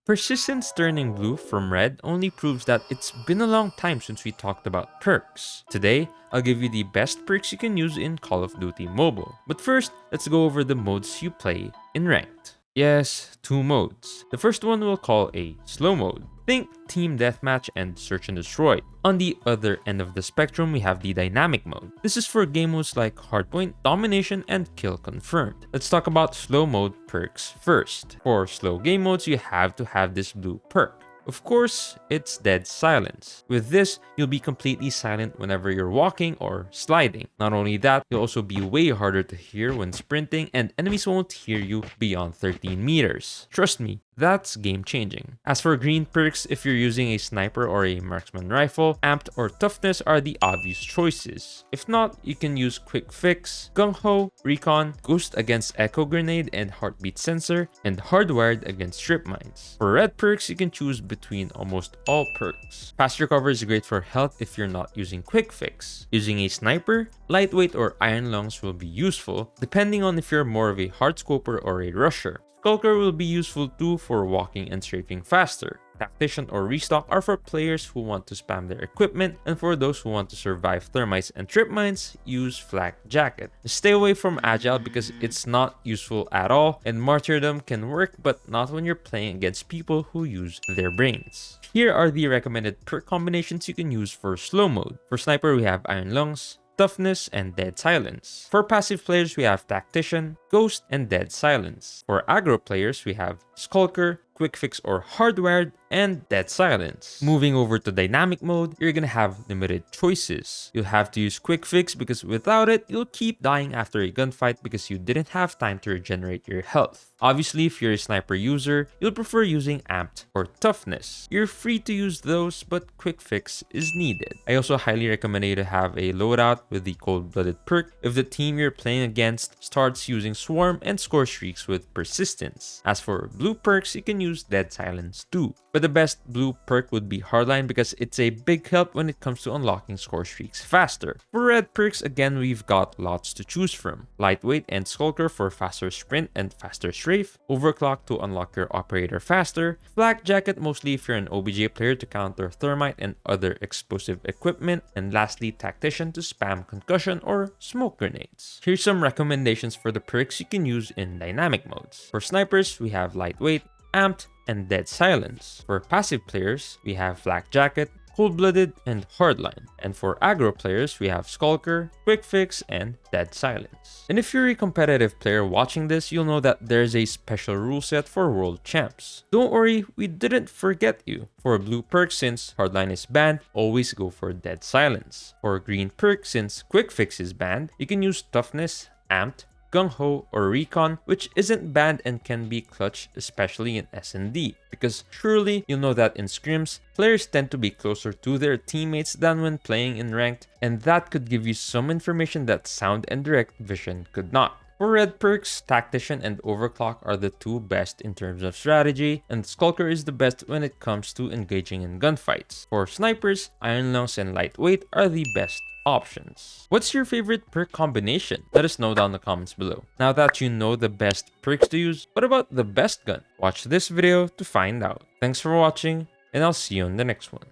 Persistence turning blue from red only proves that it's been a long time since we talked about perks. Today, I'll give you the best perks you can use in Call of Duty Mobile. But first, let's go over the modes you play in Ranked. Yes, two modes. The first one we'll call a slow mode. Think Team Deathmatch and Search and Destroy. On the other end of the spectrum, we have the dynamic mode. This is for game modes like Hardpoint, Domination, and Kill Confirmed. Let's talk about slow mode perks first. For slow game modes, you have to have this blue perk. Of course, it's Dead Silence. With this, you'll be completely silent whenever you're walking or sliding. Not only that, you'll also be way harder to hear when sprinting, and enemies won't hear you beyond 13 meters. Trust me, that's game changing. As for green perks, if you're using a sniper or a marksman rifle, amped or toughness are the obvious choices. If not, you can use quick fix, gung ho, recon, ghost against echo grenade and heartbeat sensor, and hardwired against strip mines. For red perks, you can choose between almost all perks. Fast recover is great for health if you're not using quick fix. Using a sniper, lightweight or iron lungs will be useful, depending on if you're more of a hardscoper or a rusher. Skulker will be useful too for walking and strafing faster. Tactician or Restock are for players who want to spam their equipment, and for those who want to survive thermites and trip mines, use Flak Jacket. Stay away from Agile because it's not useful at all, and Martyrdom can work but not when you're playing against people who use their brains. Here are the recommended perk combinations you can use for slow mode. For Sniper, we have Iron Lungs, Toughness, and Dead Silence. For passive players, we have Tactician, Ghost, and Dead Silence. For aggro players, we have Skulker, Quick Fix or Hardwired, and Dead Silence. Moving over to dynamic mode, you're gonna have limited choices. You'll have to use Quick Fix because without it, you'll keep dying after a gunfight because you didn't have time to regenerate your health. Obviously, if you're a sniper user, you'll prefer using Amped or Toughness. You're free to use those, but Quick Fix is needed. I also highly recommend you to have a loadout with the Cold-Blooded perk if the team you're playing against starts using Swarm and score streaks with Persistence. As for blue perks, you can use Dead Silence too. But the best blue perk would be Hardline because it's a big help when it comes to unlocking score streaks faster. For red perks, again, we've got lots to choose from. Lightweight and Skulker for faster sprint and faster strafe. Overclock to unlock your operator faster. Flak Jacket mostly if you're an OBJ player to counter thermite and other explosive equipment. And lastly, Tactician to spam concussion or smoke grenades. Here's some recommendations for the perks you can use in dynamic modes. For snipers, we have Lightweight, Amped, and Dead Silence. For passive players, we have Flak Jacket, Cold-Blooded, and Hardline. And for aggro players, we have Skulker, Quick Fix, and Dead Silence. And if you're a competitive player watching this, you'll know that there's a special rule set for world champs. Don't worry, we didn't forget you. For blue perk, since Hardline is banned, always go for Dead Silence. For green perk, since Quick Fix is banned, you can use Toughness, Amped, Gung Ho, or Recon, which isn't banned and can be clutch, especially in S&D. Because surely you'll know that in scrims, players tend to be closer to their teammates than when playing in ranked, and that could give you some information that sound and direct vision could not. For red perks, Tactician and Overclock are the two best in terms of strategy, and Skulker is the best when it comes to engaging in gunfights. For snipers, Iron Lungs and Lightweight are the best options. What's your favorite perk combination? Let us know down in the comments below. Now that you know the best perks to use, what about the best gun? Watch this video to find out. Thanks for watching, and I'll see you in the next one.